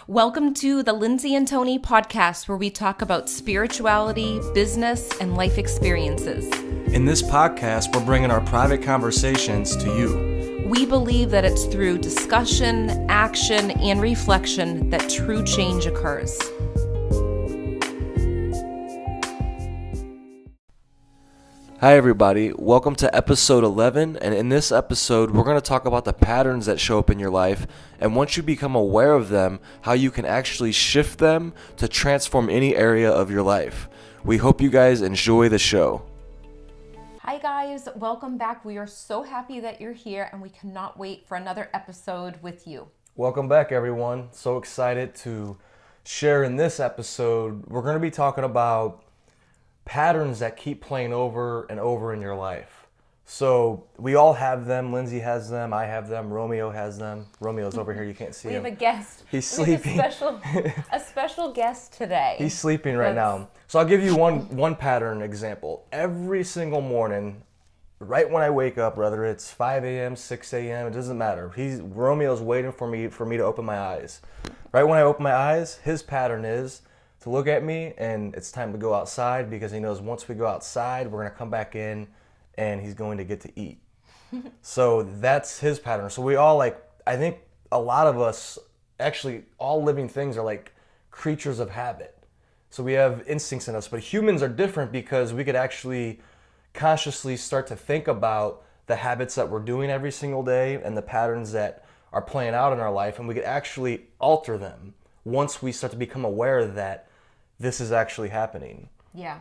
Welcome to the Lindsay and Tony podcast, where we talk about spirituality, business, and life experiences. In this podcast, we're bringing our private conversations to you. We believe that it's through discussion, action, and reflection that true change occurs. Hi everybody, welcome to episode 11, and in this episode we're going to talk about the patterns that show up in your life, and once you become aware of them, how you can actually shift them to transform any area of your life. We hope you guys enjoy the show. Hi guys, welcome back. We are so happy that you're here, and we cannot wait for another episode with you. Welcome back everyone, so excited to share in this episode. We're going to be talking about patterns that keep playing over and over in your life. So we all have them. Lindsay has them. I have them. Romeo has them. Romeo's over here. You can't see him. We have a guest. He's sleeping. A special guest today. He's sleeping right now. So I'll give you one pattern example. Every single morning, right when I wake up, whether it's 5 a.m., 6 a.m., it doesn't matter. Romeo's waiting for me to open my eyes. Right when I open my eyes, his pattern is to look at me, and it's time to go outside, because he knows once we go outside, we're going to come back in and he's going to get to eat. So that's his pattern. So we all, I think a lot of us, actually all living things are like creatures of habit. So we have instincts in us, but humans are different because we could actually consciously start to think about the habits that we're doing every single day and the patterns that are playing out in our life, and we could actually alter them once we start to become aware that this is actually happening. Yeah.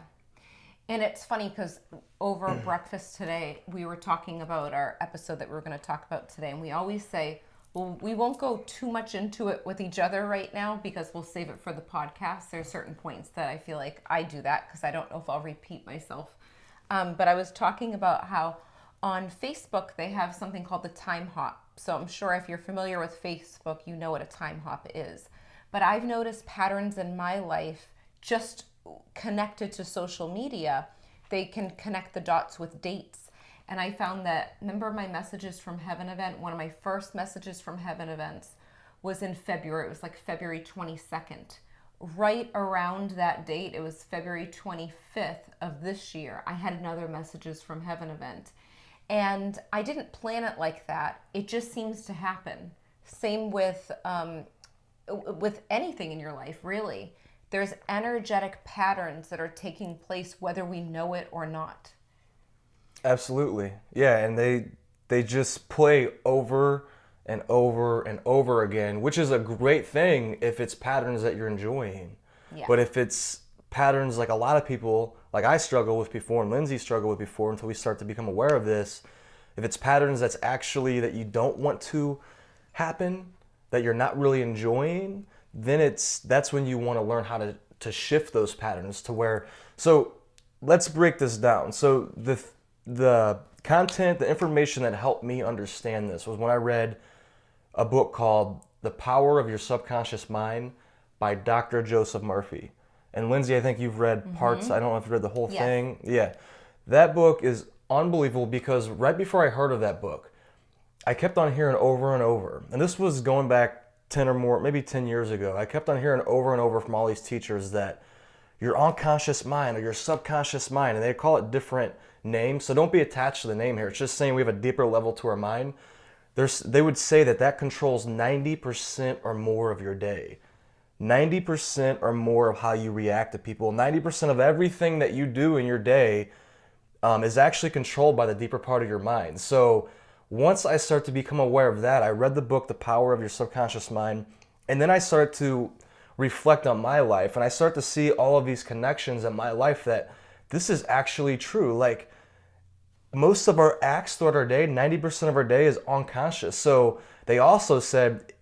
And it's funny because over breakfast today, we were talking about our episode that we were going to talk about today. And we always say, well, we won't go too much into it with each other right now because we'll save it for the podcast. There's certain points that I feel like I do that because I don't know if I'll repeat myself. But I was talking about how on Facebook, they have something called the time hop. So I'm sure if you're familiar with Facebook, you know what a time hop is. But I've noticed patterns in my life just connected to social media. They can connect the dots with dates. And I found that, remember my Messages from Heaven event? One of my first Messages from Heaven events was in February. It was like February 22nd. Right around that date, it was February 25th of this year, I had another Messages from Heaven event. And I didn't plan it like that. It just seems to happen. Same with anything in your life, really. There's energetic patterns that are taking place whether we know it or not. Absolutely. Yeah, and they just play over and over and over again, which is a great thing if it's patterns that you're enjoying. Yeah. But if it's patterns like a lot of people, like I struggle with before and Lindsay struggled with before until we start to become aware of this, if it's patterns that's actually that you don't want to happen, that you're not really enjoying, then that's when you want to learn how to shift those patterns to where. So let's break this down. So the content, the information that helped me understand this was when I read a book called The Power of Your Subconscious Mind by Dr. Joseph Murphy. And Lindsay, I think you've read parts. I don't know if you've read the whole thing. Yeah. That book is unbelievable because right before I heard of that book, I kept on hearing over and over. And this was going back 10 or more, maybe 10 years ago. I kept on hearing over and over from all these teachers that your unconscious mind or your subconscious mind, and they call it different names. So don't be attached to the name here. It's just saying we have a deeper level to our mind. They would say that controls 90% or more of your day. 90% or more of how you react to people. 90% of everything that you do in your day is actually controlled by the deeper part of your mind. So once I start to become aware of that, I read the book, The Power of Your Subconscious Mind, and then I started to reflect on my life, and I start to see all of these connections in my life that this is actually true. Like, most of our acts throughout our day, 90% of our day is unconscious. So they also said,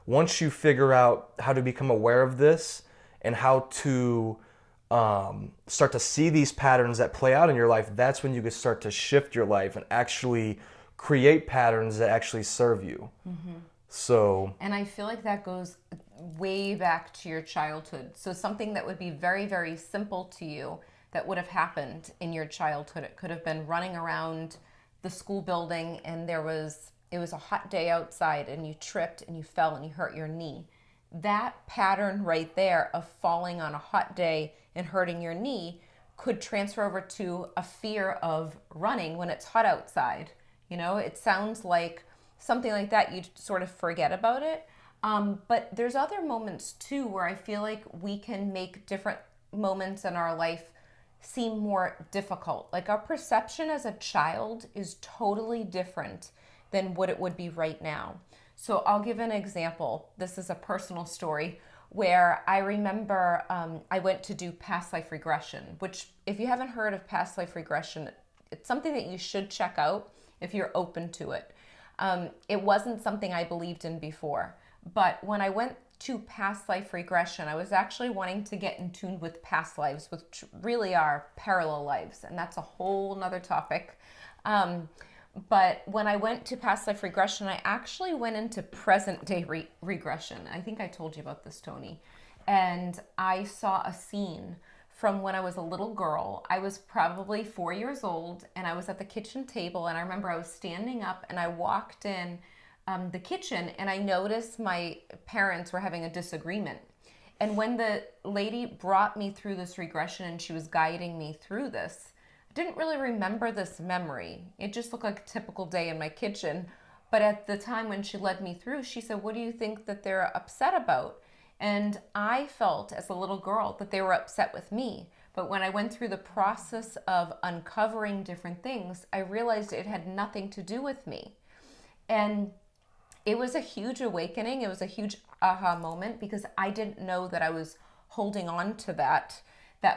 once you figure out how to become aware of this and how to start to see these patterns that play out in your life, that's when you can start to shift your life and actually create patterns that actually serve you. So, and I feel like that goes way back to your childhood. So something that would be very, very simple to you that would have happened in your childhood. It could have been running around the school building and it was a hot day outside and you tripped and you fell and you hurt your knee. that pattern right there of falling on a hot day and hurting your knee could transfer over to a fear of running when it's hot outside. You know, it sounds like something like that, you sort of forget about it. But there's other moments too where I feel like we can make different moments in our life seem more difficult. Like our perception as a child is totally different than what it would be right now. So I'll give an example. This is a personal story where I remember I went to do past life regression, which if you haven't heard of past life regression, it's something that you should check out if you're open to it. It wasn't something I believed in before, but when I went to past life regression, I was actually wanting to get in tune with past lives, which really are parallel lives, and that's a whole nother topic. But when I went to past life regression, I actually went into present day regression. I think I told you about this, Tony. And I saw a scene from when I was a little girl. I was probably 4 years old, and I was at the kitchen table, and I remember I was standing up, and I walked in the kitchen, and I noticed my parents were having a disagreement. And when the lady brought me through this regression and she was guiding me through this, I didn't really remember this memory. It just looked like a typical day in my kitchen. But at the time when she led me through, she said, "What do you think that they're upset about?" And I felt as a little girl that they were upset with me. But when I went through the process of uncovering different things, I realized it had nothing to do with me. And it was a huge awakening. It was a huge aha moment because I didn't know that I was holding on to that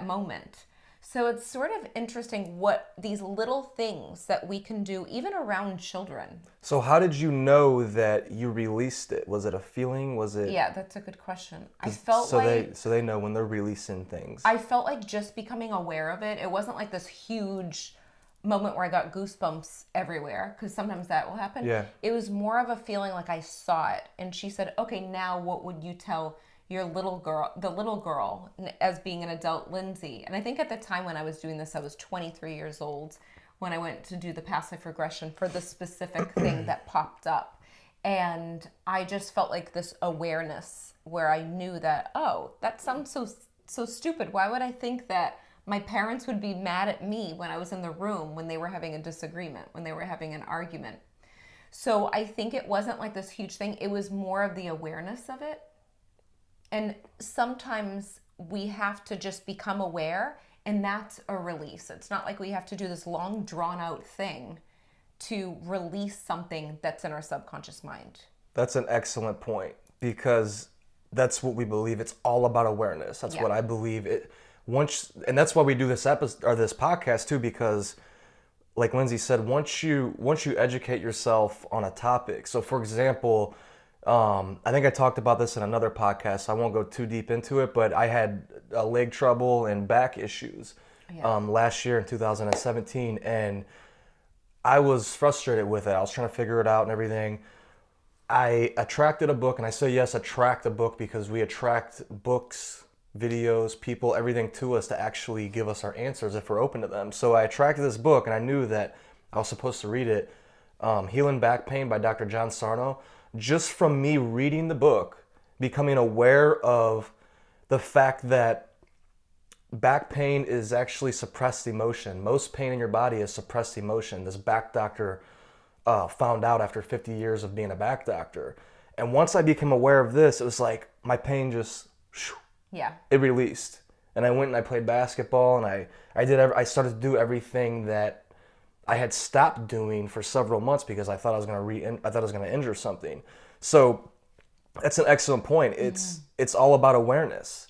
moment. So it's sort of interesting what these little things that we can do even around children. So how did you know that you released it? Was it a feeling? Was it? Yeah, that's a good question. I felt so like they know when they're releasing things. I felt like just becoming aware of it. It wasn't like this huge moment where I got goosebumps everywhere, because sometimes that will happen. Yeah. It was more of a feeling like I saw it. And she said, "Okay, now what would you tell your little girl, the little girl, as being an adult Lindsay?" And I think at the time when I was doing this, I was 23 years old when I went to do the past life regression for the specific thing that popped up. And I just felt like this awareness where I knew that, oh, that sounds so stupid. Why would I think that my parents would be mad at me when I was in the room when they were having a disagreement, when they were having an argument? So I think it wasn't like this huge thing. It was more of the awareness of it. And sometimes we have to just become aware, and that's a release. It's not like we have to do this long, drawn-out thing to release something that's in our subconscious mind. That's an excellent point, because that's what we believe. It's all about awareness. That's what I believe. And that's why we do this episode or this podcast too, because like Lindsay said, once you educate yourself on a topic. So for example, I think I talked about this in another podcast, so I won't go too deep into it, but I had leg trouble and back issues last year in 2017, and I was frustrated with it. I was trying to figure it out and everything. I attracted a book, and I say yes, attract a book, because we attract books, videos, people, everything to us to actually give us our answers if we're open to them. So I attracted this book, and I knew that I was supposed to read it, Healing Back Pain by Dr. John Sarno. Just from me reading the book, becoming aware of the fact that back pain is actually suppressed emotion. Most pain in your body is suppressed emotion. This back doctor found out after 50 years of being a back doctor. And once I became aware of this, it was like my pain just, it released. And I went and I played basketball, and I started to do everything that I had stopped doing for several months because I thought I was going to injure something. So that's an excellent point. It's all about awareness.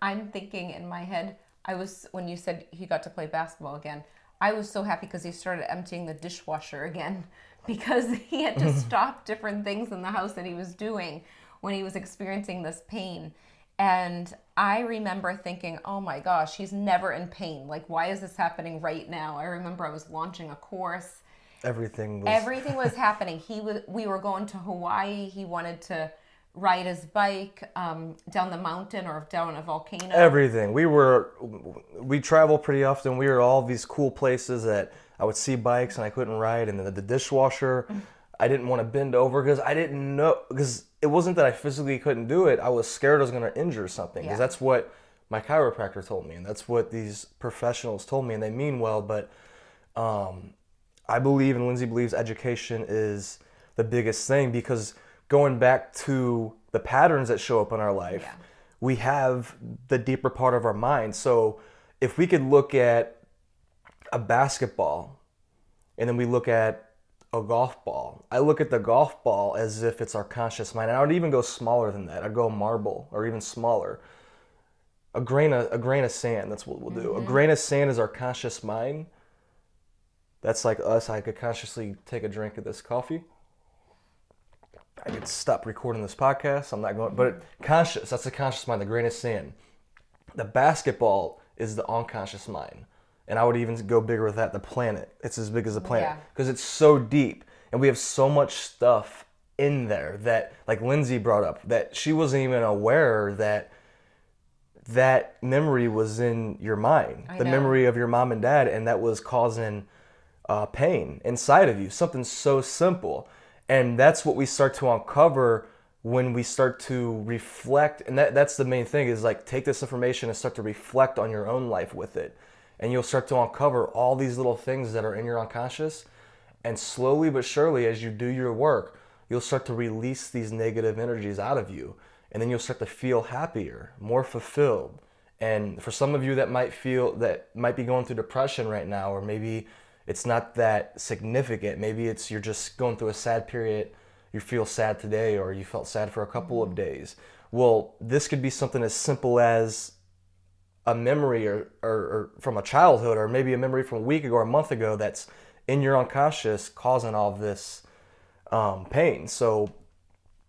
I'm thinking in my head, when you said he got to play basketball again, I was so happy because he started emptying the dishwasher again, because he had to stop different things in the house that he was doing when he was experiencing this pain. And I remember thinking, oh my gosh, he's never in pain. Like, why is this happening right now? I remember I was launching a course. Everything was happening. We were going to Hawaii. He wanted to ride his bike down the mountain or down a volcano. Everything. We travel pretty often. We were all these cool places that I would see bikes and I couldn't ride. And then the dishwasher, I didn't want to bend over because I didn't know, because it wasn't that I physically couldn't do it. I was scared I was going to injure something, because that's what my chiropractor told me, and that's what these professionals told me, and they mean well. But I believe, and Lindsay believes, education is the biggest thing, because going back to the patterns that show up in our life, we have the deeper part of our mind. So if we could look at a basketball and then we look at a golf ball, I look at the golf ball as if it's our conscious mind. And I would even go smaller than that. I'd go marble, or even smaller. A grain of sand, that's what we'll do. A grain of sand is our conscious mind. That's like us. I could consciously take a drink of this coffee. I could stop recording this podcast. I'm not going, but conscious, that's the conscious mind, the grain of sand. The basketball is the unconscious mind. And I would even go bigger with that, the planet. It's as big as the planet, because it's so deep. And we have so much stuff in there that, like Lindsay brought up, that she wasn't even aware that memory was in your mind. The memory of your mom and dad, and that was causing pain inside of you. Something so simple. And that's what we start to uncover when we start to reflect. And that's the main thing, is like, take this information and start to reflect on your own life with it. And you'll start to uncover all these little things that are in your unconscious. And slowly but surely, as you do your work, you'll start to release these negative energies out of you. And then you'll start to feel happier, more fulfilled. And for some of you that might be going through depression right now, or maybe it's not that significant. Maybe it's you're just going through a sad period. You feel sad today, or you felt sad for a couple of days. Well, this could be something as simple as a memory or from a childhood, or maybe a memory from a week ago or a month ago that's in your unconscious causing all of this pain. So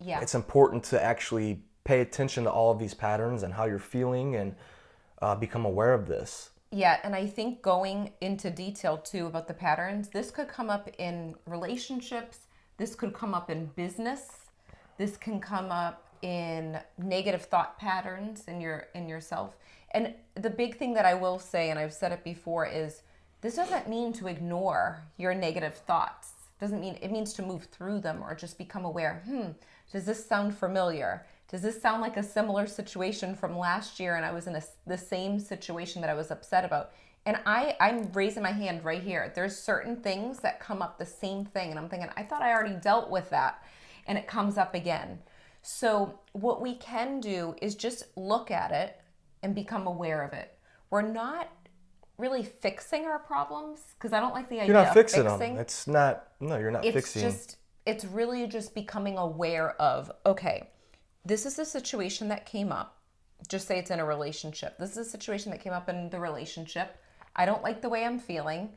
it's important to actually pay attention to all of these patterns and how you're feeling, and become aware of this. Yeah, and I think going into detail too about the patterns, this could come up in relationships, this could come up in business, this can come up in negative thought patterns in yourself. And the big thing that I will say, and I've said it before, is this doesn't mean to ignore your negative thoughts. It means to move through them, or just become aware. Does this sound familiar? Does this sound like a similar situation from last year, and I was in the same situation that I was upset about? And I'm raising my hand right here. There's certain things that come up the same thing, and I'm thinking, I thought I already dealt with that, and it comes up again. So what we can do is just look at it and become aware of it. We're not really fixing our problems, because I don't like the idea You're not fixing of them. It's not, no, you're not fixing. It's really just becoming aware of, okay, this is the situation that came up. Just say it's in a relationship. This is a situation that came up in the relationship. I don't like the way I'm feeling.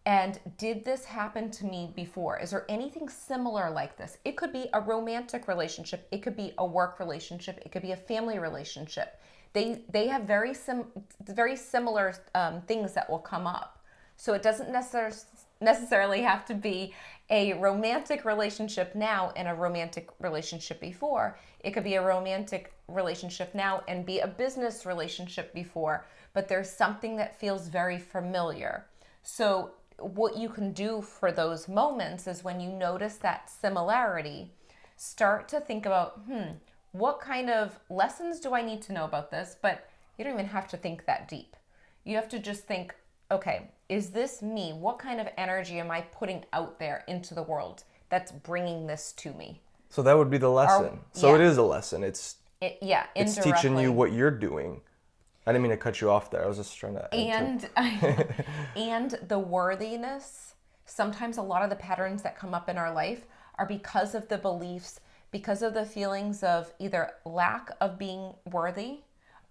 And did this happen to me before? Is there anything similar like this? It could be a romantic relationship. It could be a work relationship. It could be a family relationship. They have very similar things that will come up. So it doesn't necessarily have to be a romantic relationship now and a romantic relationship before. It could be a romantic relationship now and be a business relationship before, but there's something that feels very familiar. So what you can do for those moments is, when you notice that similarity, start to think about, what kind of lessons do I need to know about this? But you don't even have to think that deep. You have to just think, okay, is this me? What kind of energy am I putting out there into the world that's bringing this to me? So that would be the lesson. It is a lesson. It's teaching you what you're doing. I didn't mean to cut you off there. I was just trying to and the worthiness. Sometimes a lot of the patterns that come up in our life are because of the beliefs, because of the feelings of either lack of being worthy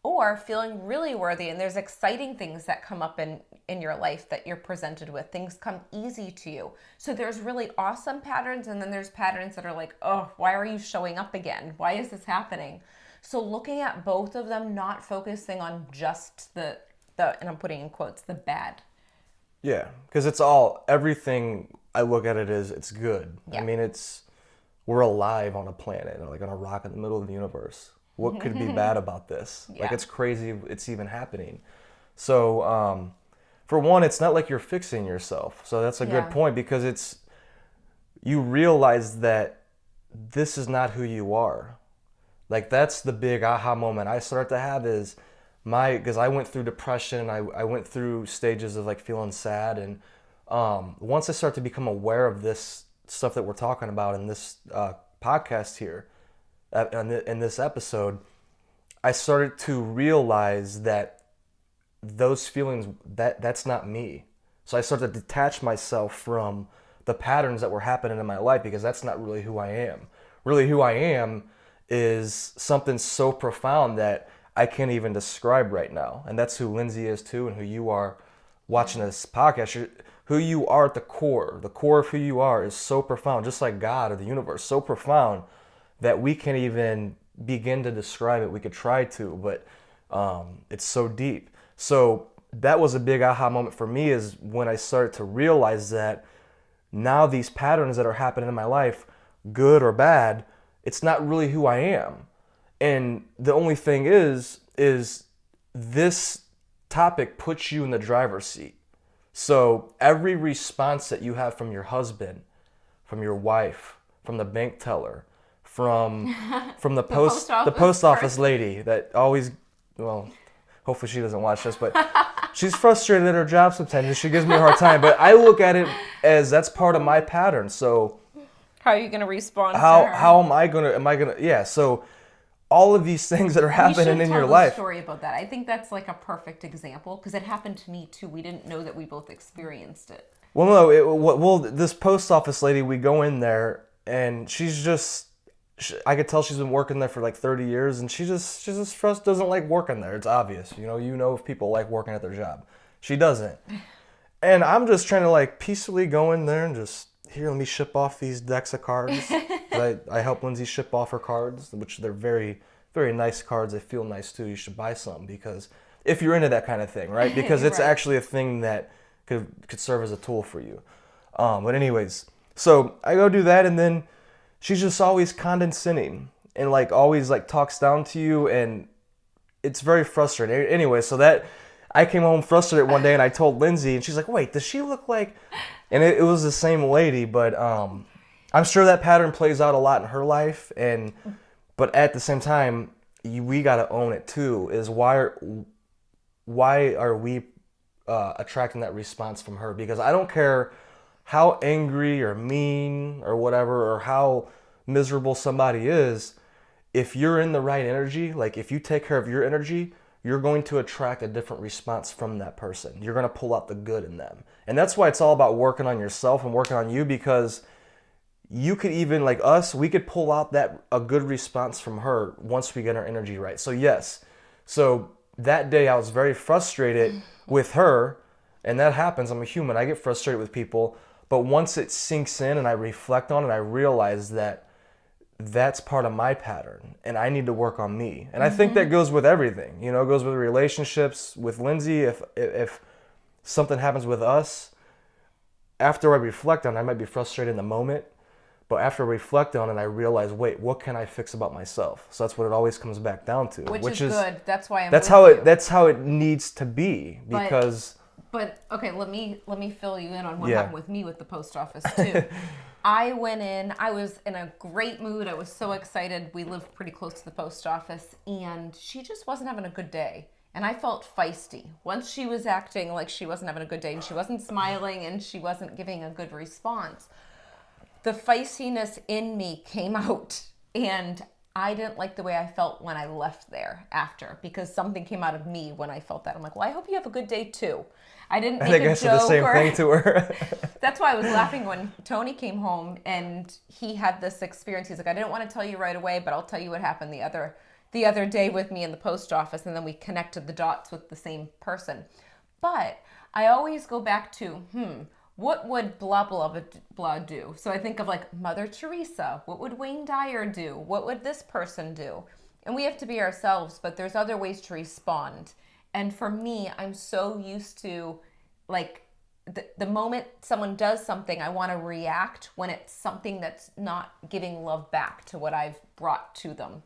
or feeling really worthy. And there's exciting things that come up in your life that you're presented with. Things come easy to you. So there's really awesome patterns, and then there's patterns that are like, oh, why are you showing up again? Why is this happening? So looking at both of them, not focusing on just the and I'm putting in quotes, the bad. Yeah, because everything I look at it as, it's good. Yeah. I mean, we're alive on a planet, like on a rock in the middle of the universe. What could be bad about this? Yeah. Like, it's crazy it's even happening. So, for one, it's not like you're fixing yourself. So that's a good point, because you realize that this is not who you are. Like that's the big aha moment I started to have is because I went through depression, I went through stages of like feeling sad, and once I start to become aware of this stuff that we're talking about in this podcast here, in this episode, I started to realize that those feelings that's not me. So I started to detach myself from the patterns that were happening in my life because that's not really who I am. Really, who I am is something so profound that I can't even describe right now. And that's who Lindsay is too, and who you are watching this podcast. Who you are at the core of who you are is so profound, just like God or the universe, so profound that we can't even begin to describe it. We could try to, but it's so deep. So that was a big aha moment for me, is when I started to realize that now these patterns that are happening in my life, good or bad, it's not really who I am. And the only thing is this topic puts you in the driver's seat. So every response that you have from your husband, from your wife, from the bank teller, from the post office lady that always, well, hopefully she doesn't watch this, but she's frustrated at her job sometimes and she gives me a hard time. But I look at it as that's part of my pattern. So how are you going to respond to her? How am I gonna yeah, so all of these things that are happening in your life. Story about that. I think that's like a perfect example because it happened to me too. We didn't know that we both experienced it. Well, no, this post office lady, we go in there and she's just, I could tell she's been working there for like 30 years, and she just doesn't like working there. It's obvious, you know if people like working at their job. She doesn't. And I'm just trying to like peacefully go in there and just, here, let me ship off these decks of cards. I help Lindsay ship off her cards, which they're very, very nice cards. They feel nice too. You should buy some because if you're into that kind of thing, right? Because it's right. Actually a thing that could serve as a tool for you. But anyways, so I go do that, and then she's just always condescending and like always like talks down to you, and it's very frustrating. Anyway, so that I came home frustrated one day, and I told Lindsay, and she's like, "Wait, does she look like?" And it was the same lady, but I'm sure that pattern plays out a lot in her life, but at the same time, we gotta own it too. Is why are we attracting that response from her? Because I don't care how angry or mean or whatever, or how miserable somebody is, if you're in the right energy, like if you take care of your energy, you're going to attract a different response from that person. You're going to pull out the good in them. And that's why it's all about working on yourself and working on you, because you could even, like us, we could pull out a good response from her once we get our energy right. So yes, so that day I was very frustrated with her, and that happens. I'm a human. I get frustrated with people. But once it sinks in and I reflect on it, I realize that that's part of my pattern and I need to work on me. And I think that goes with everything. It goes with relationships with Lindsay. If something happens with us, after I reflect on it, I might be frustrated in the moment, but after I reflect on it, I realize, wait, what can I fix about myself? So that's what it always comes back down to. Which is good. That's why that's how it needs to be, because But okay, let me fill you in on what happened with me with the post office too. I went in, I was in a great mood. I was so excited. We lived pretty close to the post office, and she just wasn't having a good day. And I felt feisty. Once she was acting like she wasn't having a good day, and she wasn't smiling, and she wasn't giving a good response, the feistiness in me came out, and I didn't like the way I felt when I left there after, because something came out of me when I felt that. I'm like, well, I hope you have a good day too. I didn't make a joke. I think I said the same thing to her. That's why I was laughing when Tony came home and he had this experience. He's like, I didn't want to tell you right away, but I'll tell you what happened the other day with me in the post office, and then we connected the dots with the same person. But I always go back to, what would blah, blah, blah do? So I think of like Mother Teresa. What would Wayne Dyer do? What would this person do? And we have to be ourselves, but there's other ways to respond. And for me, I'm so used to like the moment someone does something, I want to react when it's something that's not giving love back to what I've brought to them.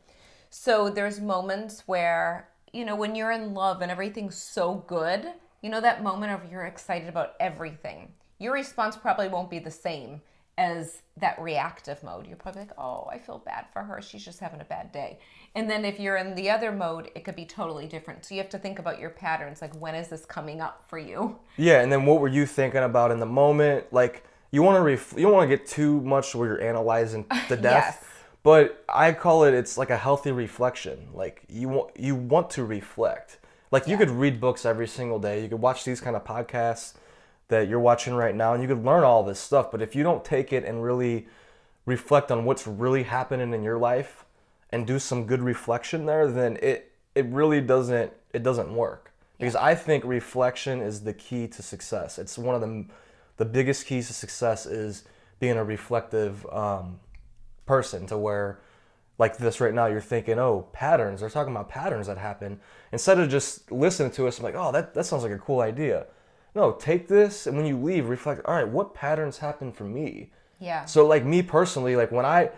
So there's moments where, when you're in love and everything's so good, that moment of you're excited about everything. Your response probably won't be the same as that reactive mode. You're probably like, oh, I feel bad for her. She's just having a bad day. And then if you're in the other mode, it could be totally different. So you have to think about your patterns. Like, when is this coming up for you? Yeah, and then what were you thinking about in the moment? Like, you don't want to get too much where you're analyzing to death. Yes. But I call it's like a healthy reflection. Like, you want to reflect. Like, you could read books every single day. You could watch these kind of podcasts that you're watching right now, and you could learn all this stuff. But if you don't take it and really reflect on what's really happening in your life and do some good reflection there, then it really doesn't work. Because I think reflection is the key to success. It's one of the biggest keys to success is being a reflective person, to where, like this right now, you're thinking, oh, patterns. They're talking about patterns that happen. Instead of just listening to us, I'm like, oh, that sounds like a cool idea. No, take this, and when you leave, reflect, all right, what patterns happen for me? Yeah. So, like, me personally, like, when I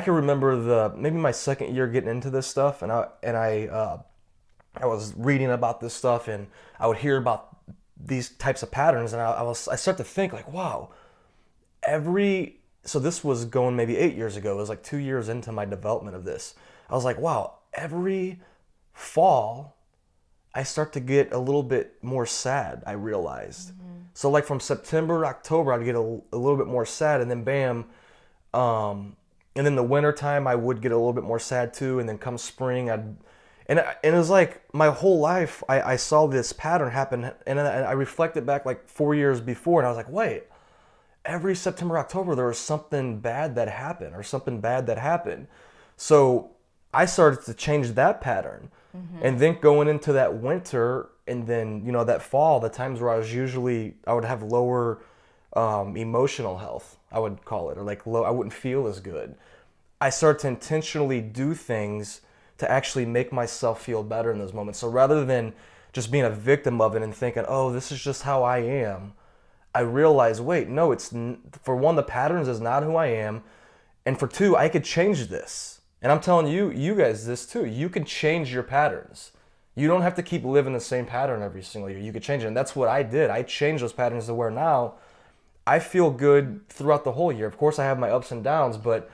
can remember maybe my second year getting into this stuff, and I was reading about this stuff, and I would hear about these types of patterns, and I start to think, like, wow, so this was going maybe 8 years ago. It was like 2 years into my development of this. I was like, wow, every fall I start to get a little bit more sad, I realized. So like from September to October, I'd get a little bit more sad, and then bam, and then the winter time I would get a little bit more sad too, and then come spring, and it was like my whole life I saw this pattern happen, and I reflected back like 4 years before, and I was like, wait, every September, October, there was something bad that happened, or something bad that happened. So I started to change that pattern. And then going into that winter, and then, that fall, the times where I would have lower emotional health, I would call it, or like low, I wouldn't feel as good. I started to intentionally do things to actually make myself feel better in those moments. So rather than just being a victim of it and thinking, oh, this is just how I am, I realized, wait, no, for one, the patterns is not who I am. And for two, I could change this. And I'm telling you guys this too. You can change your patterns. You don't have to keep living the same pattern every single year. You could change it. And that's what I did. I changed those patterns to where now I feel good throughout the whole year. Of course, I have my ups and downs, but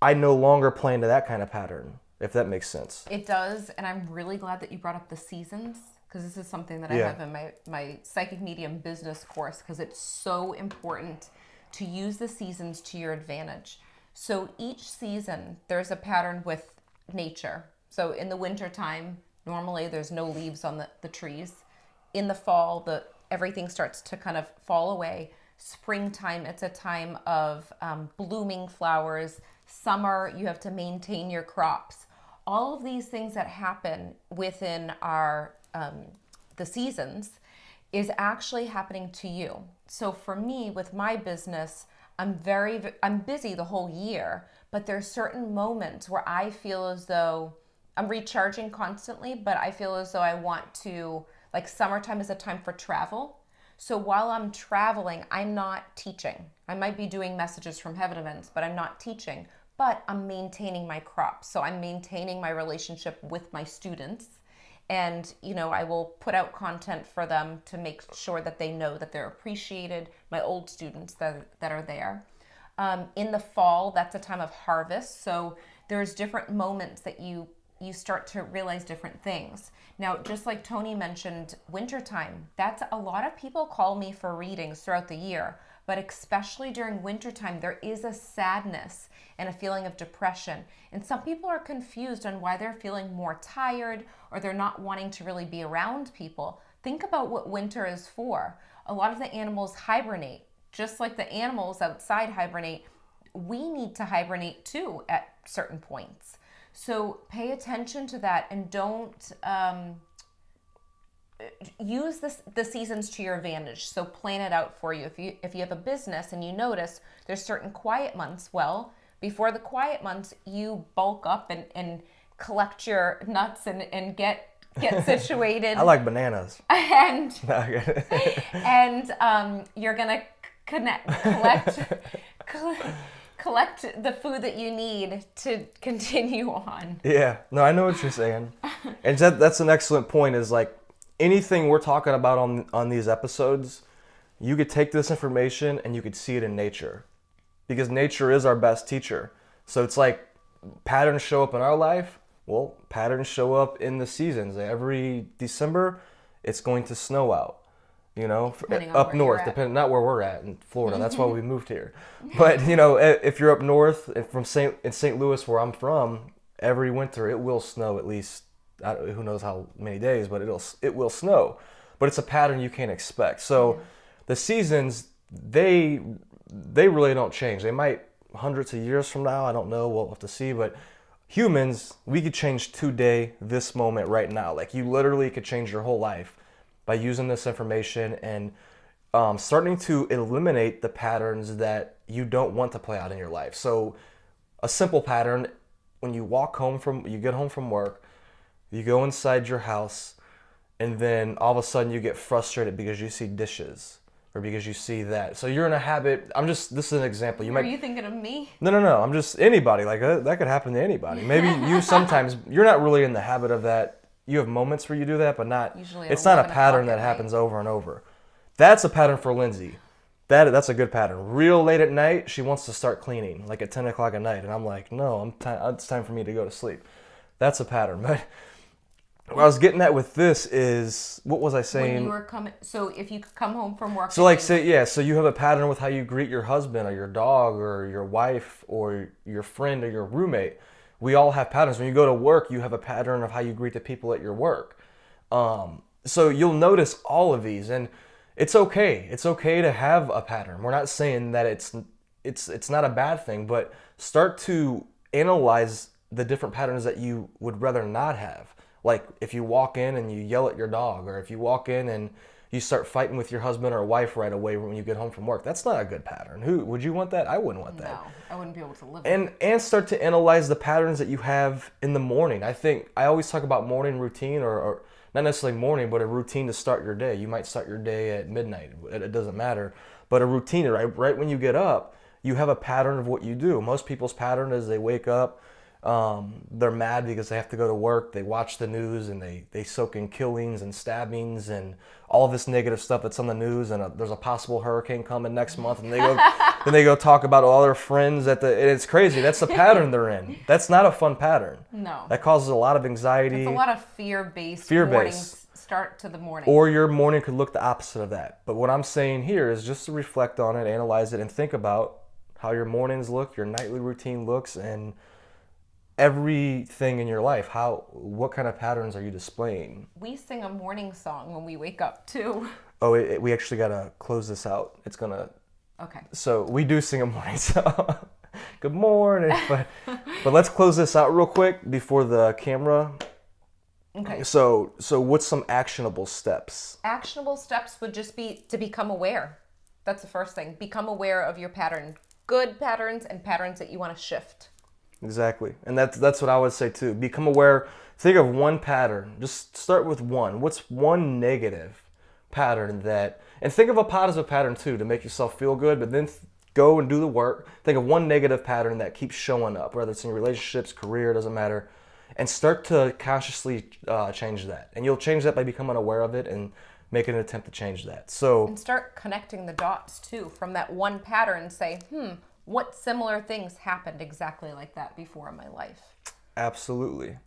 I no longer play into that kind of pattern, if that makes sense. It does. And I'm really glad that you brought up the seasons, because this is something that I have in my psychic medium business course, because it's so important to use the seasons to your advantage. So each season, there's a pattern with nature. So in the winter time, normally there's no leaves on the trees. In the fall, everything starts to kind of fall away. Springtime, it's a time of blooming flowers. Summer, you have to maintain your crops. All of these things that happen within our the seasons is actually happening to you. So for me, with my business, I'm busy the whole year, but there's certain moments where I feel as though I'm recharging constantly, but I feel as though I want to, like, summertime is a time for travel. So while I'm traveling, I'm not teaching. I might be doing messages from heaven events, but I'm not teaching, but I'm maintaining my crops. So I'm maintaining my relationship with my students. And, I will put out content for them to make sure that they know that they're appreciated, my old students that are there. In the fall, that's a time of harvest. So there's different moments that you start to realize different things. Now, just like Tony mentioned, wintertime, that's a lot of people call me for readings throughout the year, but especially during wintertime, there is a sadness and a feeling of depression. And some people are confused on why they're feeling more tired, or they're not wanting to really be around people. Think about what winter is for. A lot of the animals hibernate. Just like the animals outside hibernate, we need to hibernate too at certain points. So pay attention to that, and don't use the seasons to your advantage. So plan it out for you. If you have a business and you notice there's certain quiet months, well, before the quiet months, you bulk up and collect your nuts and get situated. I like bananas. And you're gonna collect the food that you need to continue on. Yeah, no, I know what you're saying. And that's an excellent point, is like anything we're talking about on these episodes, you could take this information and you could see it in nature, because nature is our best teacher. So it's like patterns show up in our life. Well, patterns show up in the seasons. Every December, it's going to snow out. You know, up north, depending, not where we're at in Florida. That's why we moved here. But you know, if you're up north, from St. Louis, where I'm from, every winter it will snow at least. Who knows how many days, but it will snow. But it's a pattern you can't expect. So the seasons, they really don't change. They might hundreds of years from now, I don't know. We'll have to see. But humans, we could change today, this moment, right now. Like you literally could change your whole life by using this information and starting to eliminate the patterns that you don't want to play out in your life. So a simple pattern, when you get home from work, you go inside your house, and then all of a sudden you get frustrated because you see dishes or because you see that. So you're in a habit. This is an example. Are you thinking of me? No. I'm just anybody. Like that could happen to anybody. Maybe you sometimes, you're not really in the habit of that. You have moments where you do that, but not. Usually it's not a pattern that happens over and over. That's a pattern for Lindsay. That's a good pattern. Real late at night, she wants to start cleaning, like at 10 o'clock at night, and I'm like, no, it's time for me to go to sleep. That's a pattern. But what I was getting at with this is, what was I saying? When you were so if you could come home from work. So so you have a pattern with how you greet your husband or your dog or your wife or your friend or your roommate. We all have patterns. When you go to work, you have a pattern of how you greet the people at your work. So you'll notice all of these, and it's okay. It's okay to have a pattern. We're not saying that it's not a bad thing, but start to analyze the different patterns that you would rather not have. Like if you walk in and you yell at your dog, or if you walk in and you start fighting with your husband or wife right away when you get home from work. That's not a good pattern. Would you want that? I wouldn't want that. No, I wouldn't be able to live. And start to analyze the patterns that you have in the morning. I think I always talk about morning routine, or not necessarily morning, but a routine to start your day. You might start your day at midnight. It doesn't matter. But a routine, right when you get up, you have a pattern of what you do. Most people's pattern is they wake up, they're mad because they have to go to work. They watch the news and they soak in killings and stabbings and all of this negative stuff that's on the news. And there's a possible hurricane coming next month, and they go talk about all their friends and it's crazy. That's the pattern they're in. That's not a fun pattern. No. That causes a lot of anxiety. It's a lot of fear-based start to the morning. Or your morning could look the opposite of that. But what I'm saying here is just to reflect on it, analyze it, and think about how your mornings look, your nightly routine looks, and everything in your life. What kind of patterns are you displaying? We sing a morning song when we wake up too. Oh, we actually gotta close this out. It's gonna. Okay. So we do sing a morning song. Good morning. But let's close this out real quick before the camera. Okay. So what's some actionable steps? Actionable steps would just be to become aware. That's the first thing. Become aware of your pattern. Good patterns and patterns that you want to shift. Exactly. And that's what I would say too. Become aware. Think of one pattern. Just start with one. What's one negative pattern and think of a positive pattern too to make yourself feel good, but then go and do the work. Think of one negative pattern that keeps showing up, whether it's in relationships, career, doesn't matter, and start to consciously change that. And you'll change that by becoming aware of it and making an attempt to change that. And start connecting the dots too from that one pattern. Say, what similar things happened exactly like that before in my life? Absolutely.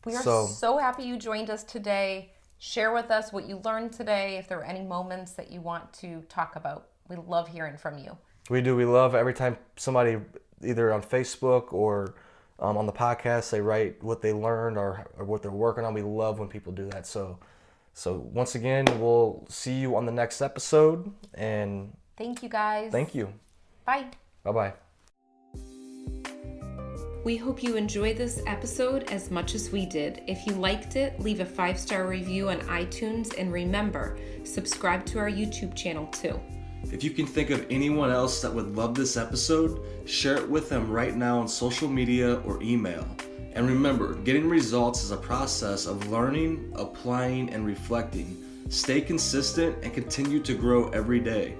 We are so happy you joined us today. Share with us what you learned today. If there were any moments that you want to talk about, we love hearing from you. We do. We love every time somebody either on Facebook or on the podcast, they write what they learned or what they're working on. We love when people do that. So once again, we'll see you on the next episode. And thank you guys. Thank you. Bye. Bye-bye. We hope you enjoyed this episode as much as we did. If you liked it, leave a 5-star review on iTunes, and remember, subscribe to our YouTube channel too. If you can think of anyone else that would love this episode, share it with them right now on social media or email. And remember, getting results is a process of learning, applying, and reflecting. Stay consistent and continue to grow every day.